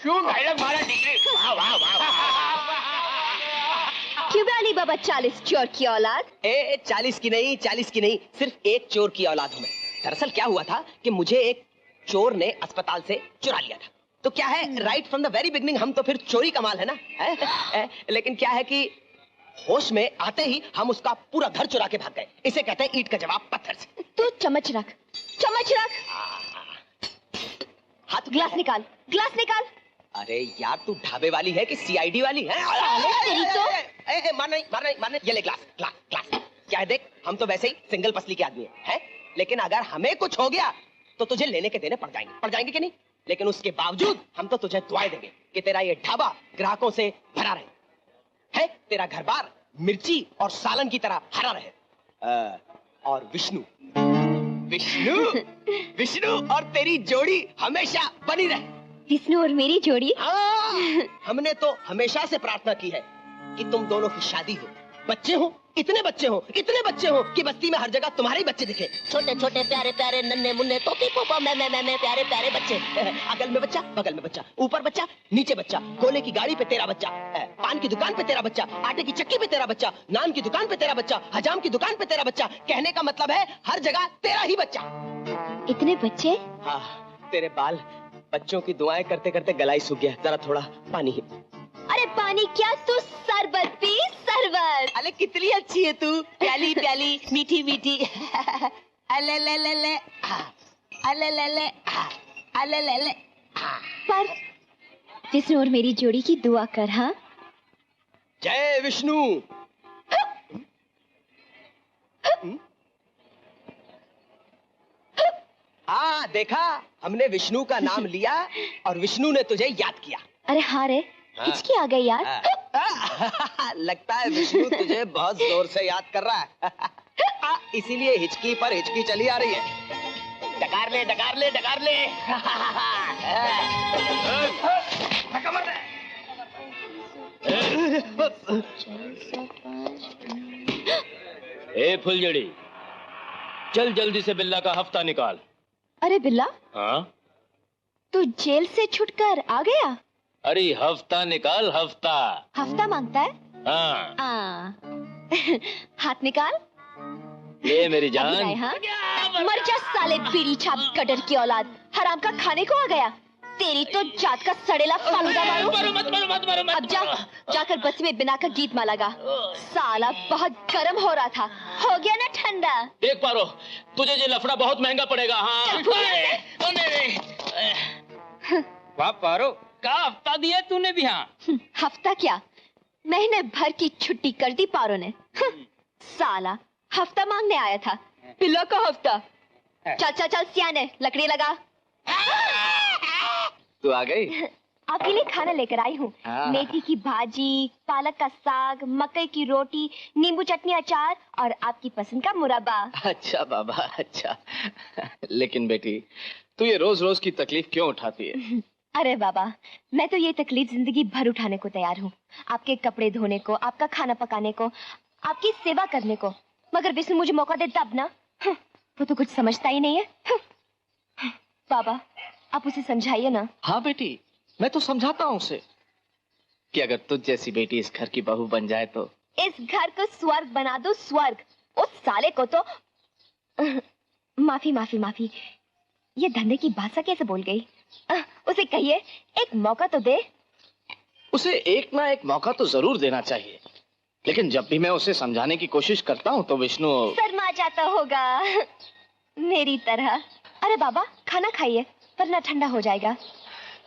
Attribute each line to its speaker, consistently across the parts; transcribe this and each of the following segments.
Speaker 1: क्यों डायलॉग मारा डिग्री? वाह वाह वाह
Speaker 2: क्यों अली बाबा 40 चोर की औलाद?
Speaker 3: 40 की नहीं, 40 की नहीं, सिर्फ एक चोर की औलाद हूँ मैं। दरअसल क्या हुआ था कि मुझे एक चोर ने अस्पताल से चुरा लिया था। तो क्या है, right from the very beginning हम तो फिर चोरी कमाल है ना, है? लेकिन क्या है कि होश में आते ही हम उसका पूरा घर चुरा के भाग गए। इसे कहते हैं ईंट का जवाब पत्थर से।
Speaker 2: तू चम्मच रख, चम्मच रख।
Speaker 3: हाथ
Speaker 2: ग्लास निकाल, ग्लास निकाल।
Speaker 3: अरे यार, तू ढाबे वाली है कि सीआईडी वाली है?
Speaker 2: तेरी तो
Speaker 3: मारना, ये ले ग्लास, ग्लास, ग्लास। क्या है देख, हम तो वैसे ही सिंगल पसली के आदमी हैं, लेकिन अगर हमें कुछ हो गया तो तुझे लेने के देने पड़ जाएंगे कि नहीं? लेकिन उसके बावजूद हम तो तुझे दुआएं देंगे कि तेरा ये ढाबा ग्राहकों से भरा रहे, है तेरा घर बार मिर्ची और सालन की तरह हरा रहे। और विष्णु विष्णु विष्णु और तेरी जोड़ी हमेशा बनी रहे।
Speaker 2: विष्णु और मेरी जोड़ी?
Speaker 3: हमने तो हमेशा से प्रार्थना की है कि तुम दोनों की शादी हो, बच्चे हो, इतने बच्चे हो कि बस्ती में हर जगह तुम्हारे ही बच्चे दिखे। छोटे छोटे प्यारे प्यारे नन्हे मुन्ने तोती पोपा मैं प्यारे प्यारे बच्चे। अगल में बच्चा, बगल में बच्चा, ऊपर बच्चा, नीचे बच्चा, गोले की गाड़ी पे तेरा बच्चा, पान की दुकान पे तेरा बच्चा, आटे की चक्की पे तेरा बच्चा, नान की दुकान पे तेरा बच्चा, हजाम की दुकान पे तेरा बच्चा। कहने का मतलब है हर जगह तेरा ही बच्चा।
Speaker 2: इतने बच्चे?
Speaker 3: हाँ, तेरे बाल बच्चों की दुआएं करते करते गलाई सूख गया। जरा थोड़ा पानी है।
Speaker 2: अरे पानी क्या, तू शरबत पी, शरबत।
Speaker 3: अरे कितनी अच्छी है तू, प्याली प्याली, मीठी मीठी। अले ले ले ले, अले ले ले, अले ले ले।
Speaker 2: पर विष्णु और मेरी जोड़ी की दुआ कर। हाँ,
Speaker 3: जय विष्णु। हाँ देखा, हमने विष्णु का नाम लिया और विष्णु ने तुझे याद किया।
Speaker 2: अरे हाँ रे, हिचकी आ गई यार।
Speaker 3: लगता है विष्णु तुझे बहुत जोर से याद कर रहा है। इसीलिए हिचकी पर हिचकी चली आ रही है। डकार ले, डकार ले, डकार ले।
Speaker 4: ए फुलझड़ी, चल जल्दी से बिल्ला का हफ्ता निकाल।
Speaker 2: अरे बिल्ला,
Speaker 4: हाँ?
Speaker 2: तू जेल से छुटकर आ गया?
Speaker 4: अरे हफ्ता निकाल, हफ्ता।
Speaker 2: हफ्ता मांगता है?
Speaker 4: हाँ।
Speaker 2: हाथ निकाल।
Speaker 4: ले मेरी जान।
Speaker 2: हाँ? मर जा साले बीड़ी छाप गटर की औलाद, हराम का खाने को आ गया। तेरी तो जात का सड़ेला फालूदा मारो। अब जाकर बस में बिना का गीत माला गा। साला बहुत गर्म हो रहा था, हो गया ना ठंडा।
Speaker 4: देख पारो, तुझे ये लफड़ा बहुत महंगा पड़ेगा। हाँ।
Speaker 1: वाह पारो, का हफ्ता दिया तूने भी? हाँ,
Speaker 2: हफ्ता क्या, महीने भर की छुट्टी कर दी पारो ने। साला हफ्ता मांगने आया था, पिल्लो का हफ्ता। चल चल चल सियाने, लकड़ी लगा।
Speaker 1: तू आ गई?
Speaker 2: आपके लिए खाना लेकर आई हूँ। मेथी की भाजी, पालक का साग, मकई की रोटी, नींबू चटनी, अचार और आपकी पसंद का मुरब्बा।
Speaker 1: अच्छा बाबा, अच्छा। लेकिन बेटी, तू ये रोज रोज की तकलीफ क्यों उठाती है?
Speaker 2: अरे बाबा, मैं तो ये तकलीफ जिंदगी भर उठाने को तैयार हूँ। आपके कपड़े धोने को, आपका खाना पकाने को, आपकी सेवा करने को। मगर विष्णु मुझे मौका दे तब ना। वो तो कुछ समझता ही नहीं है। बाबा, आप उसे समझाइए ना।
Speaker 1: हाँ बेटी, मैं तो समझाता हूँ उसे कि अगर तुझ जैसी बेटी इस घर की बहू बन जाए तो
Speaker 2: इस घर को स्वर्ग बना दो, स्वर्ग। उस साले को तो माफी माफी माफी, ये धंधे की भाषा कैसे बोल गई? उसे कहिए एक मौका तो दे।
Speaker 1: उसे एक ना एक मौका तो जरूर देना चाहिए, लेकिन जब भी मैं उसे समझाने की कोशिश करता हूँ तो विष्णु
Speaker 2: शर्मा जाता होगा मेरी तरह। अरे बाबा, खाना खाइए वरना ठंडा हो जाएगा।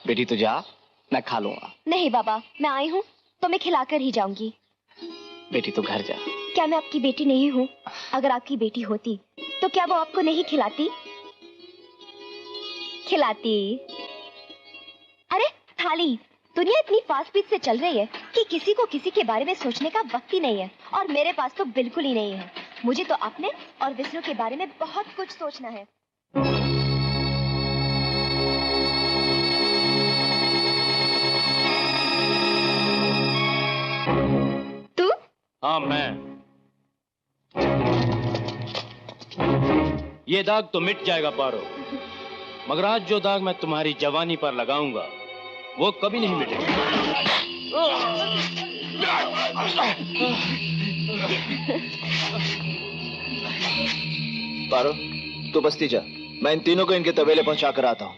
Speaker 1: बेटी तू जा, मैं खा लूंगा।
Speaker 2: नहीं बाबा, मैं आई हूँ तो मैं खिलाकर ही जाऊंगी।
Speaker 1: बेटी तू घर जा।
Speaker 2: क्या मैं आपकी बेटी नहीं हूँ? अगर आपकी बेटी होती तो क्या वो आपको नहीं खिलाती? खिलाती। अरे थाली, दुनिया इतनी फास्ट स्पीड से चल रही है कि किसी को किसी के बारे में सोचने का वक्त ही नहीं है, और मेरे पास तो बिल्कुल ही नहीं है। मुझे तो अपने और विष्णु के बारे में बहुत कुछ सोचना है। तू?
Speaker 4: हाँ मैं। ये दाग तो मिट जाएगा पारो, मगर आज जो दाग मैं तुम्हारी जवानी पर लगाऊंगा वो कभी नहीं मिटेगा।
Speaker 5: पारो, तू बस्ती जा, मैं इन तीनों को इनके तबेले पहुंचा कर आता हूं।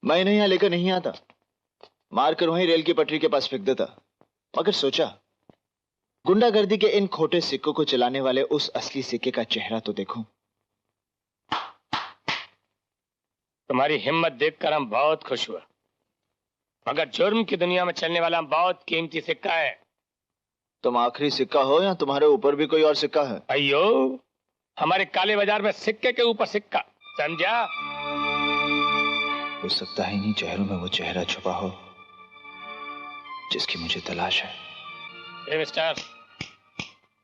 Speaker 5: मैं इन्हें यहां लेकर नहीं आता, मारकर वहीं रेल की पटरी के पास फेंक देता। मगर सोचा, गुंडागर्दी के इन खोटे सिक्कों को चलाने वाले उस असली सिक्के का चेहरा तो देखूं।
Speaker 6: तुम्हारी हिम्मत देखकर हम बहुत खुश हुए, मगर जुर्म की दुनिया में चलने वाला बहुत कीमती सिक्का है।
Speaker 5: तुम आखिरी सिक्का हो या तुम्हारे ऊपर भी कोई और सिक्का है?
Speaker 6: अयो, हमारे काले बाजार में सिक्के के ऊपर सिक्का, समझा?
Speaker 5: हो सकता है इन्हीं चेहरों में वो चेहरा छुपा हो जिसकी मुझे तलाश है।
Speaker 6: ए मिस्टर,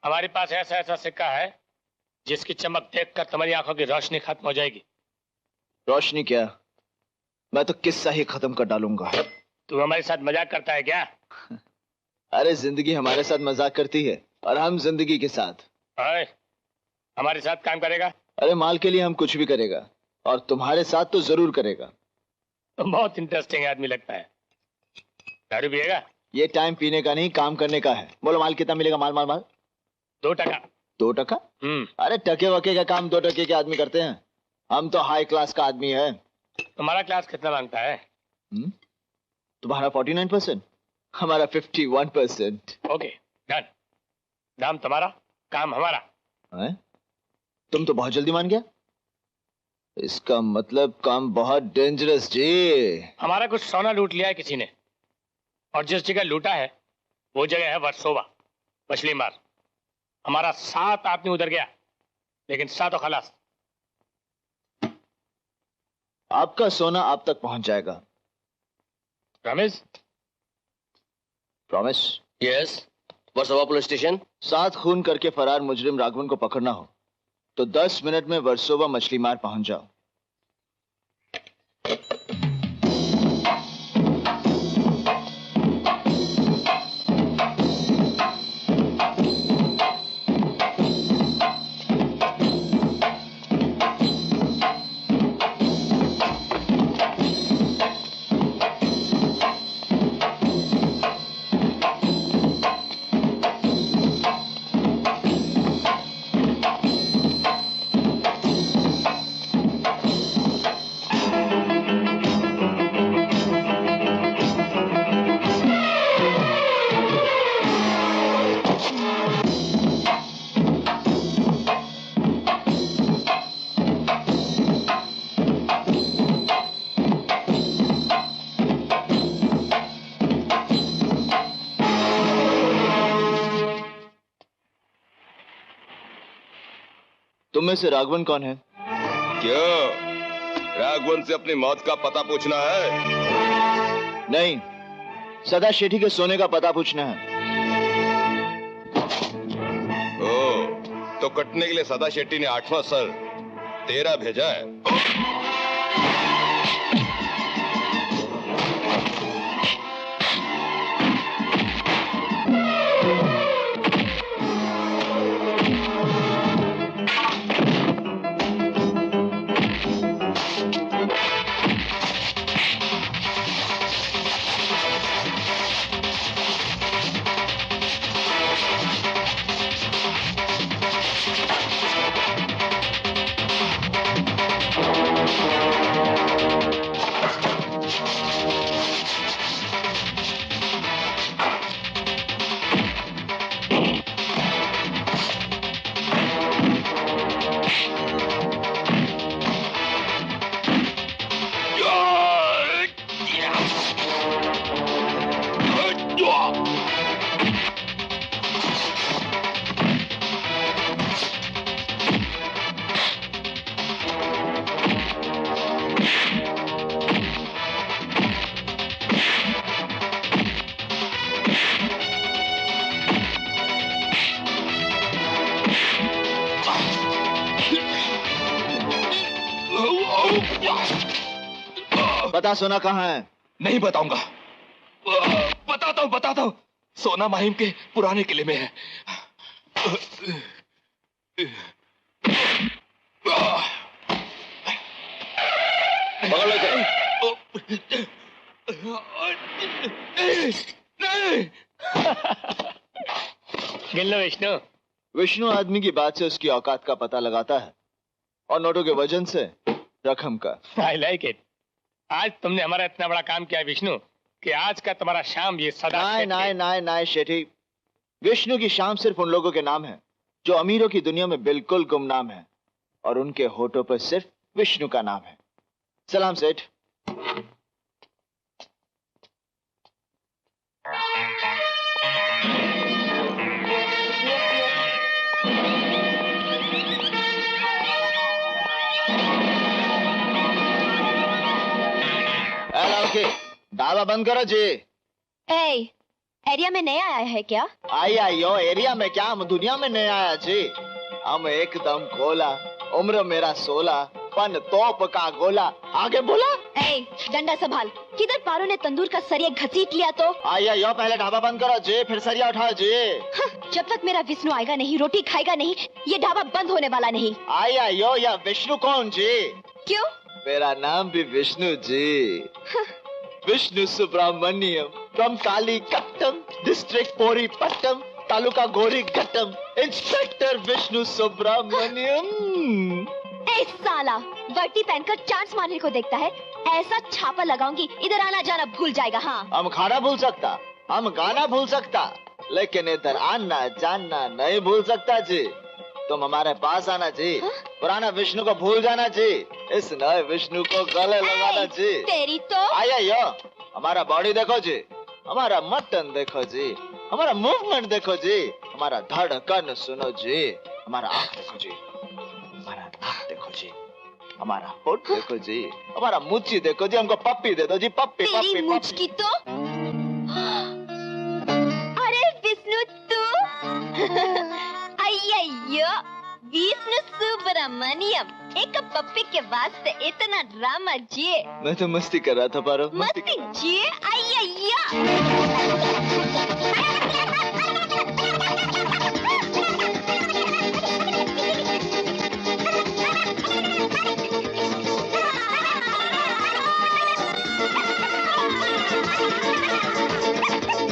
Speaker 6: हमारे पास ऐसा ऐसा सिक्का है जिसकी चमक देखकर तुम्हारी आंखों की रोशनी खत्म हो जाएगी।
Speaker 5: रोशनी क्या, मैं तो किस्सा ही खत्म कर डालूंगा।
Speaker 6: तू हमारे साथ मजाक करता है क्या?
Speaker 5: अरे जिंदगी हमारे साथ मजाक करती है और हम जिंदगी के साथ।
Speaker 6: ओए, हमारे साथ काम करेगा?
Speaker 5: अरे माल के लिए हम कुछ भी करेगा, और तुम्हारे साथ तो जरूर करेगा।
Speaker 6: तुम बहुत इंटरेस्टिंग आदमी लगता है। दारू पिएगा?
Speaker 5: ये टाइम पीने का नहीं, काम करने का है। बोलो माल कितना मिलेगा? माल माल माल
Speaker 6: 2 टका।
Speaker 5: 2 टका? अरे टके वके का काम 2 टके के आदमी करते हैं, हम तो हाई क्लास का आदमी है।
Speaker 6: तुम्हारा क्लास कितना मांगता है?
Speaker 5: तुम्हारा 49%, हमारा 51%।
Speaker 6: Okay done. दाम तुम्हारा, काम हमारा।
Speaker 5: है? तुम तो बहुत जल्दी मान गया। इसका मतलब काम बहुत डेंजरस जी।
Speaker 6: हमारा कुछ सोना लूट लिया है किसी ने, और जिस जगह लूटा है वो जगह है वर्सोवा, मछली मार। हमारा 7 आदमी उधर गया, लेकिन 7 खलास।
Speaker 5: आपका सोना आप तक पहुंच जाएगा।
Speaker 6: Promise?
Speaker 5: Promise?
Speaker 3: Yes. Versova police station.
Speaker 5: 7 खून करके फरार मुजरिम राघवन को पकड़ना हो तो 10 मिनट में वर्सोवा मछली मार पहुंच जाओ। तुम में से राघवन कौन है?
Speaker 7: क्यों, राघवन से अपनी मौत का पता पूछना है?
Speaker 5: नहीं, सदा शेट्टी के सोने का पता पूछना है।
Speaker 7: ओ, तो कटने के लिए सदा शेट्टी ने 8वां सर तेरा भेजा है।
Speaker 5: पता सोना कहाँ है?
Speaker 7: नहीं बताऊंगा। बताता हूँ। सोना माहिम के पुराने किले में है।
Speaker 4: पकड़ लो इसे।
Speaker 6: गिन लो विष्णु।
Speaker 5: विष्णु आदमी की बात से उसकी औकात का पता लगाता है और नोटों के वजन से रकम का।
Speaker 6: I like it. आज तुमने हमारा इतना बड़ा काम किया विष्णु कि आज का तुम्हारा शाम ये सदा
Speaker 5: नाय
Speaker 6: सेठ
Speaker 5: नाय
Speaker 6: है।
Speaker 5: नाय नाय शेठी, विष्णु की शाम सिर्फ उन लोगों के नाम है जो अमीरों की दुनिया में बिल्कुल गुमनाम है और उनके होठों पर सिर्फ विष्णु का नाम है। सलाम सेठ। लड़के ढाबा बंद करो जी।
Speaker 2: ए, एरिया में नया आया है क्या?
Speaker 5: आइयो एरिया में क्या, हम दुनिया में नहीं आया जी। हम एकदम गोला, उम्र मेरा 16, पन तोप का गोला। आगे बोला।
Speaker 2: ए, डंडा संभाल। किधर पारो ने तंदूर का सरिया घसीट लिया तो?
Speaker 5: आइयो पहले ढाबा बंद करो जी, फिर सरिया उठाओ जी।
Speaker 2: जब तक मेरा विष्णु आएगा नहीं, रोटी खाएगा नहीं, ये ढाबा बंद होने वाला नहीं।
Speaker 5: आइयो या विष्णु कौन जी?
Speaker 2: क्यों?
Speaker 5: मेरा नाम भी Vishnu ji. Vishnu Subramaniam from Kalikattam, district Porippattam, taluka Gorighattam, inspector Vishnu Subramaniam.
Speaker 2: ए साला, वर्दी पहनकर चांस मारने को देखता है। ऐसा छापा लगाऊंगी, इधर आना जाना भूल जाएगा। हाँ,
Speaker 5: हम खाना भूल सकता, हम गाना भूल सकता, लेकिन इधर आना जाना नहीं भूल सकता जी। तुम हमारे पास आना जी। पुराना विष्णु को भूल जाना जी, इस नए विष्णु को गले लगाना जी।
Speaker 2: तेरी तो।
Speaker 5: आइयो, हमारा बॉडी देखो जी, हमारा मटन देखो जी, हमारा मूवमेंट देखो जी, हमारा धड़कन सुनो जी, हमारा आँख देखो जी, हमारा नाक देखो जी, हमारा होठ देखो जी, हमारा मुच्ची देखो जी। हमको पप्पी दे दो जी, पप्पी
Speaker 2: तेरी
Speaker 5: पप्पी
Speaker 2: मुझ
Speaker 5: पप्पी।
Speaker 2: की तो। अरे विष्णु तू। अय्यो, विष्णु सुब्रमण्यम, एक पप्पी के वास्ते इतना ड्रामा जी।
Speaker 5: मैं तो मस्ती कर रहा था पारो,
Speaker 2: मस्ती जी। अय्यो।